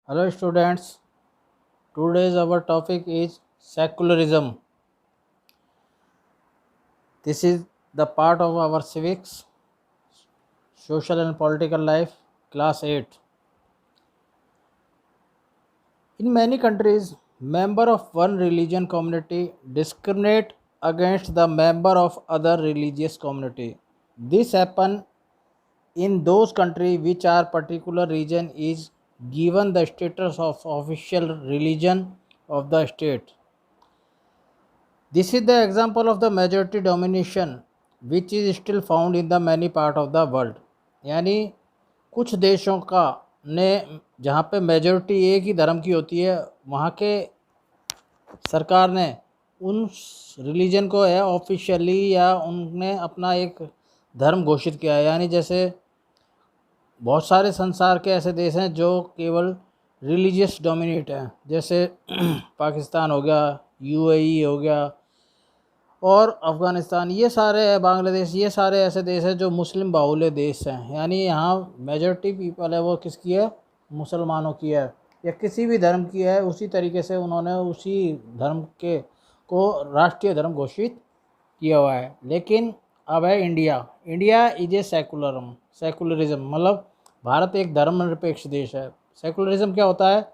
Hello students, today's our topic is secularism. This is the part of our civics, social and political life, class 8. In many countries, member of one religion community discriminate against the member of other religious community. This happen in those countries which are particular region is given the status of official religion of the state. This is the example of the majority domination which is still found in the many part of the world. यानी कुछ देशों का ने जहाँ पे majority एक ही धर्म की होती है वहाँ के सरकार ने उन रिलीजन को है ऑफिशियली या उनने अपना एक धर्म घोषित किया है। यानी जैसे बहुत सारे संसार के ऐसे देश हैं जो केवल रिलीजियस डोमिनेट हैं, जैसे पाकिस्तान हो गया, यूएई हो गया और अफ़गानिस्तान, ये सारे बांग्लादेश, ये सारे ऐसे देश हैं जो मुस्लिम बाहुल्य देश हैं। यानी यहाँ मेजॉरिटी पीपल है वो किसकी है, मुसलमानों की है या किसी भी धर्म की है। उसी तरीके से उन्होंने उसी धर्म के को राष्ट्रीय धर्म घोषित किया हुआ है। लेकिन अब है इंडिया इज ए सेकुलरिज्म, मतलब भारत एक धर्मनिरपेक्ष देश है। सेकुलरिज्म क्या होता है?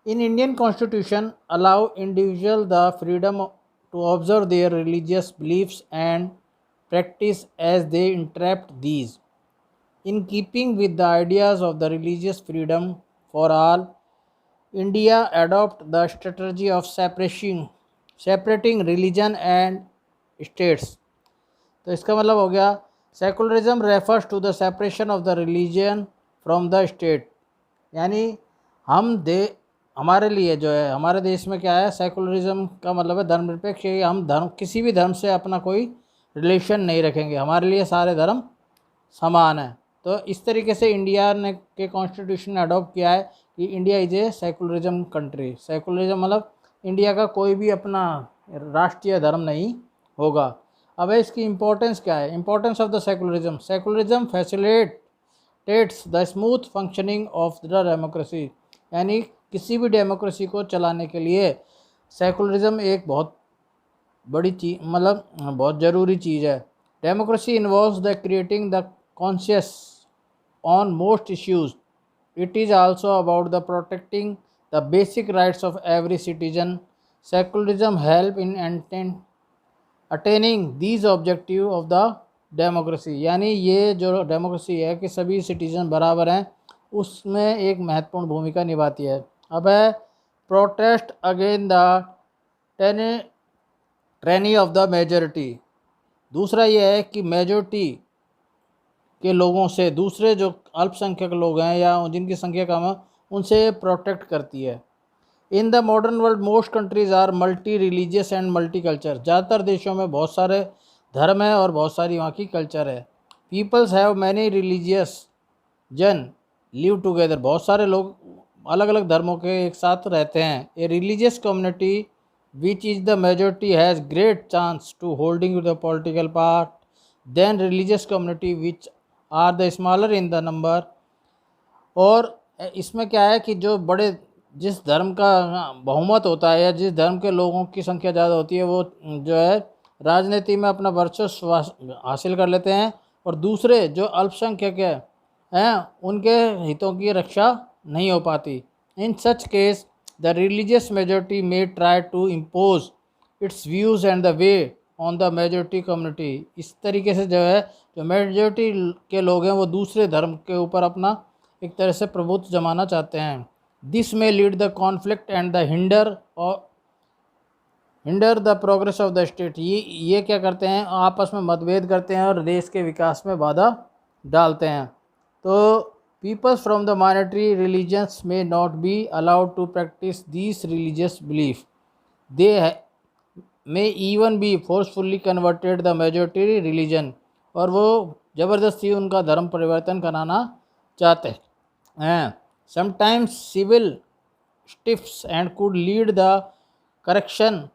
In Indian constitution allow individual the freedom to observe their religious beliefs and practice as they interpret these. In keeping with the ideas of the religious freedom for all, India adopted the strategy of separating religion and states. तो इसका मतलब हो गया secularism refers to the separation of the religion from the state. यानी हमारे लिए जो है, हमारे देश में क्या है, सेकुलरिज्म का मतलब है धर्मनिरपेक्ष। हम किसी भी धर्म से अपना कोई रिलेशन नहीं रखेंगे, हमारे लिए सारे धर्म समान है। तो इस तरीके से इंडिया ने के कॉन्स्टिट्यूशन ने अडॉप्ट किया है कि India is a secularism country. Secularism मतलब इंडिया का कोई भी अपना राष्ट्रीय धर्म नहीं होगा। अब इसकी इम्पोर्टेंस क्या है? Importance of the secularism facilitates the smooth functioning of the democracy. यानी किसी भी डेमोक्रेसी को चलाने के लिए सेकुलरिज्म एक बहुत बड़ी चीज़, मतलब बहुत ज़रूरी चीज़ है। Democracy involves the creating the conscious on most issues. It is also about the protecting the basic rights of every citizen. Secularism help in attaining these objective of the democracy. यानी ये जो डेमोक्रेसी है कि सभी citizen बराबर हैं, उसमें एक महत्वपूर्ण भूमिका निभाती है। अब है protest again the trainee of the majority. दूसरा ये है कि मेजॉरिटी के लोगों से दूसरे जो अल्पसंख्यक लोग हैं या जिनकी संख्या कम है उनसे प्रोटेक्ट करती है। In the modern world most countries are multi religious and multi culture. ज़्यादातर देशों में बहुत सारे धर्म है और बहुत सारी वहाँ की कल्चर है। पीपल्स हैव मैनी रिलीजियस जन लिव टुगेदर। बहुत सारे लोग अलग अलग धर्मों के एक साथ रहते हैं। A religious community which is the majority has great chance to holding the political part then religious community which are the smaller in the number. और इसमें क्या है कि जिस धर्म का बहुमत होता है या जिस धर्म के लोगों की संख्या ज़्यादा होती है वो जो है राजनीति में अपना वर्चस्व हासिल कर लेते हैं और दूसरे जो अल्पसंख्यक हैं उनके हितों की रक्षा नहीं हो पाती। In such case the religious majority may try to impose its views and the way on the majority community. इस तरीके से जो है जो मेजॉरिटी के लोग हैं वो दूसरे धर्म के ऊपर अपना एक तरह से प्रभुत्व जमाना चाहते हैं। दिस में lead the conflict and the hinder the progress of the state. ये क्या करते हैं, आपस में मतभेद करते हैं और देश के विकास में बाधा डालते हैं। तो peoples from the minority religions may not be allowed to practise this religious belief. They may even be forcefully converted the majority religion. और वो ज़बरदस्ती उनका धर्म परिवर्तन कराना चाहते हैं। Sometimes civil strifes and could lead the correction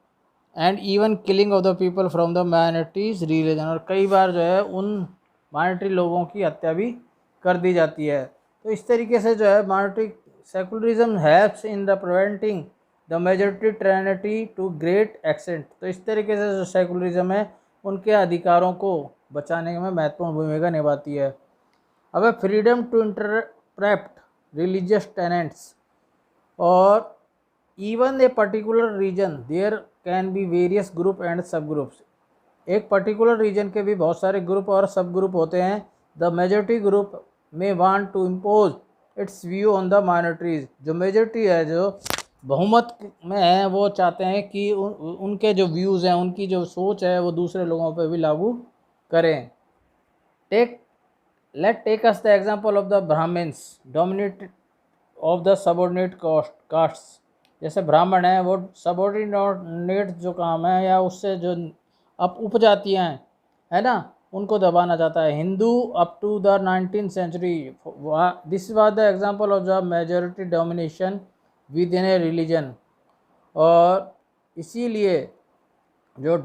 and even killing of the people from the minorities religion. और कई बार जो है उन माइनॉरिटी लोगों की हत्या भी कर दी जाती है। तो इस तरीके से जो है minority secularism helps in the preventing the majority tyranny to great extent. तो इस तरीके से जो सेकुलरिज्म है उनके अधिकारों को बचाने में महत्वपूर्ण भूमिका निभाती है। अब freedom to interpret religious tenets और even a particular region there can be various group and sub groups. एक पर्टिकुलर रीजन के भी बहुत सारे ग्रुप और सब ग्रुप होते हैं। द मेजॉरिटी ग्रुप में want to impose its view on the minorities. जो मेजॉरिटी है, जो बहुमत में है, वो चाहते हैं कि उनके जो व्यूज़ हैं, उनकी जो सोच है, वो दूसरे लोगों पर भी लागू करें। Let take us the example of the Brahmins dominate of the subordinate castes। जैसे ब्राह्मण हैं, वो सबऑर्डिनेट जो काम है या उससे जो उपजातियाँ हैं, है ना, उनको दबाना चाहता है। Hindu up to the 19th century this was the example of the majority domination with in a religion. और इसीलिए जो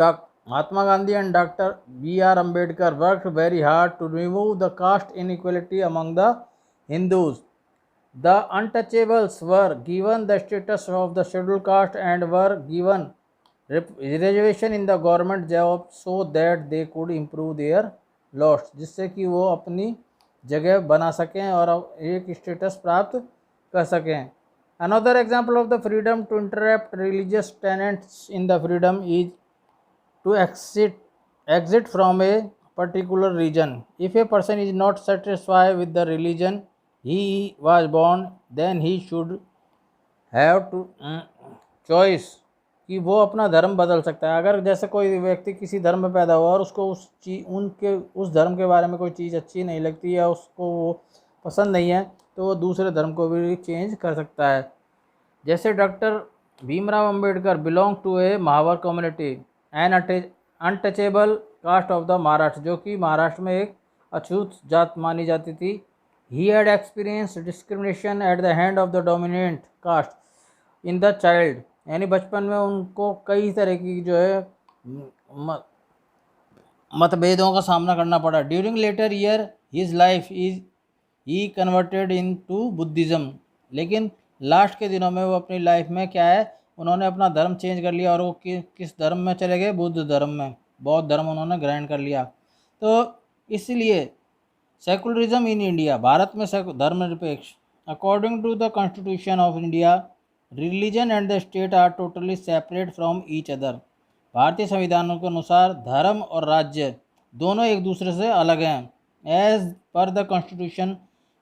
Mahatma Gandhi and doctor B.R. Ambedkar worked very hard to remove the caste inequality among the Hindus. The untouchables were given the status of the scheduled caste and were given reservation in the government job so that they could improve their lots, जिससे कि वो अपनी जगह बना सकें और एक status प्राप्त कर सकें। Another example of the freedom to interrupt religious tenants in the freedom is to exit from a particular region. If a person is not satisfied with the religion he was born, then he should have to choice कि वो अपना धर्म बदल सकता है। अगर जैसे कोई व्यक्ति किसी धर्म में पैदा हुआ और उसको उस धर्म के बारे में कोई चीज़ अच्छी नहीं लगती या उसको वो पसंद नहीं है, तो वो दूसरे धर्म को भी चेंज कर सकता है। जैसे doctor Bhimrao Ambedkar belong to a Mahar community an untouchable caste of the Maharashtra, जो कि महाराष्ट्र में एक अछूत जात मानी जाती थी। He had experience discrimination at the hand of the dominant caste in the child, यानी बचपन में उनको कई तरह की जो है मतभेदों का सामना करना पड़ा। During later year his life is he converted in to Buddhism, लेकिन लास्ट के दिनों में वो अपनी लाइफ में क्या है, उन्होंने अपना धर्म चेंज कर लिया और वो किस धर्म में चले गए, बुद्ध धर्म में, बौद्ध धर्म उन्होंने ग्रहण कर लिया। तो इसलिए सेकुलरिज्म इन इंडिया, भारत में धर्मनिरपेक्ष, according to the constitution of India religion and the state are totally separate from each other. भारतीय संविधानों के अनुसार धर्म और राज्य दोनों एक दूसरे से अलग हैं। As per the constitution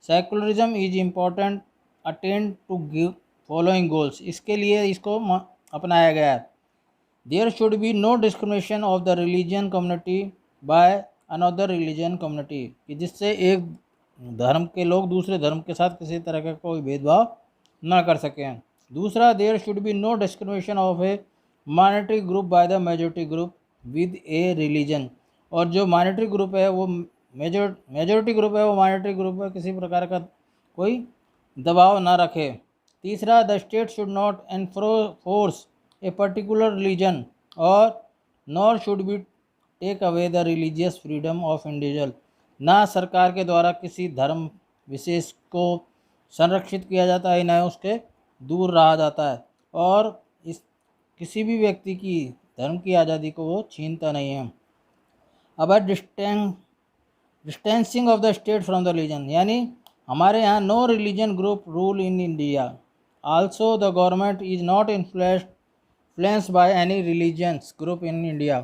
secularism is important attend to give following goals. इसके लिए इसको अपनाया गया है। There should be no discrimination of the religion community by another religion community, कि जिससे एक धर्म के लोग दूसरे धर्म के साथ किसी तरह का कोई भेदभाव ना कर सकें। दूसरा, there should be no discrimination of a minority group by the majority group with a religion. और जो माइनॉरिटी ग्रुप है वो मेजॉरिटी ग्रुप है वो माइनॉरिटी ग्रुप है किसी प्रकार का कोई दबाव ना रखे। तीसरा, the state should not enforce a particular religion और nor should be take away the religious freedom of individual. ना सरकार के द्वारा किसी धर्म विशेष को संरक्षित किया जाता है, न उसके दूर रहा जाता है, और इस किसी भी व्यक्ति की धर्म की आज़ादी को वो छीनता नहीं है। अब distancing of the state from the religion, यानी हमारे यहाँ no religion group rule in India. Also, the government is not influenced by any religious group in India.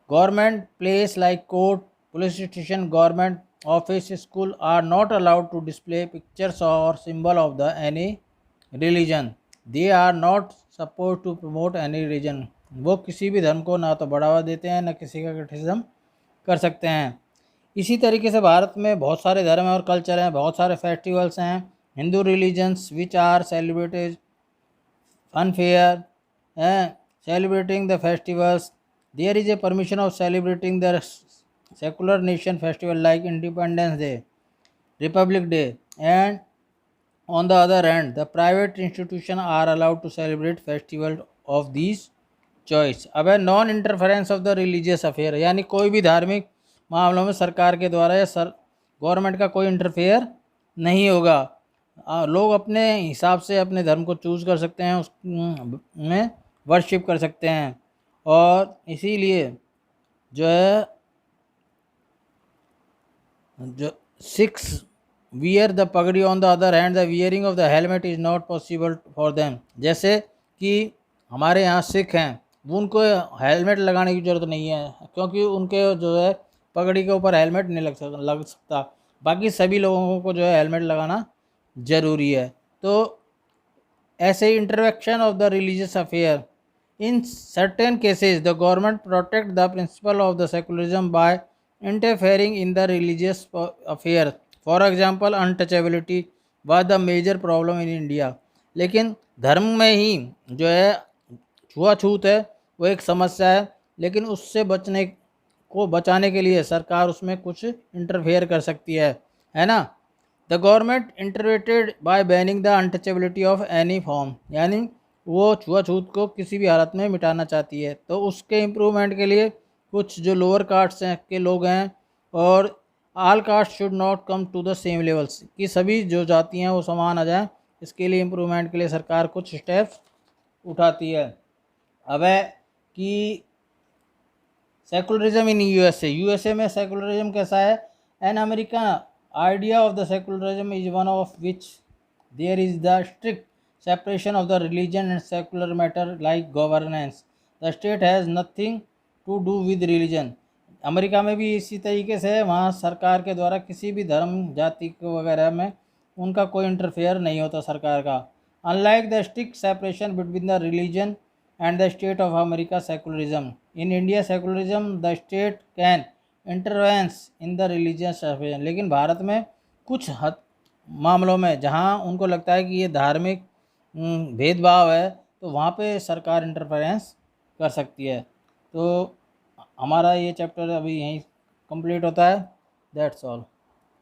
Government place like court, police station, government office, school are not allowed to display pictures or symbol of the any religion. They are not supposed to promote any religion. वो किसी भी धर्म को ना तो बढ़ावा देते हैं, ना किसी का क्रिटिसिज्म कर सकते हैं। इसी तरीके से भारत में बहुत सारे धर्म हैं और कल्चर हैं, बहुत सारे फेस्टिवल्स हैं। Hindu religions which are celebrated unfair celebrating the festivals. There is a permission of celebrating the secular nation festival like Independence Day, Republic Day, and on the other hand the private institutions are allowed to celebrate festival of these choice। अब है non interference of the religious affair, यानी कोई भी धार्मिक मामलों में सरकार के द्वारा या गवर्नमेंट का कोई इंटरफेयर नहीं होगा। लोग अपने हिसाब से अपने धर्म को चूज़ कर सकते हैं, उसमें वर्शिप कर सकते हैं। और इसीलिए जो है जो सिक्स वियर द पगड़ी, on the other hand the wearing of the helmet is not possible for them. जैसे कि हमारे यहाँ सिख हैं, वो उनको हेलमेट लगाने की ज़रूरत नहीं है, क्योंकि उनके जो है पगड़ी के ऊपर हेलमेट नहीं लग सकता। बाकी सभी लोगों को जो है हेलमेट लगाना ज़रूरी है। तो ऐसे intervention of the religious affair, in certain cases the government protect the principle of the secularism by interfering in the religious affair. For example untouchability was the major problem in India. लेकिन धर्म में ही जो है छुआछूत है वो एक समस्या है, लेकिन उससे बचाने के लिए सरकार उसमें कुछ इंटरफेयर कर सकती है ना। The government intervened by banning the untouchability of any form, यानी वो छुआछूत को किसी भी हालत में मिटाना चाहती है। तो उसके इम्प्रूवमेंट के लिए कुछ जो लोअर कास्ट्स हैं के लोग हैं, और all caste should not come to the same levels, कि सभी जो जाति हैं वो समान आ जाएं, इसके लिए इम्प्रूवमेंट के लिए सरकार कुछ स्टेप्स उठाती है। अब है कि सेकुलरिज्म इन यूएसए में सेकुलरिज्म कैसा है। An American idea of the secularism is one of which there is the strict separation of the religion and secular matter like governance. The state has nothing to do with religion. America में भी इसी तरीके से है, वहाँ सरकार के द्वारा किसी भी धर्म जाति वगैरह में उनका कोई इंटरफेयर नहीं होता सरकार का। Unlike the strict separation between the religion and the state of America secularism. In India secularism the state can intervene in the religious affairs. लेकिन भारत में कुछ मामलों में जहाँ उनको लगता है कि ये धार्मिक भेदभाव है, तो वहाँ पे सरकार इंटरफेरेंस कर सकती है। तो हमारा ये चैप्टर अभी यहीं कंप्लीट होता है। That's all.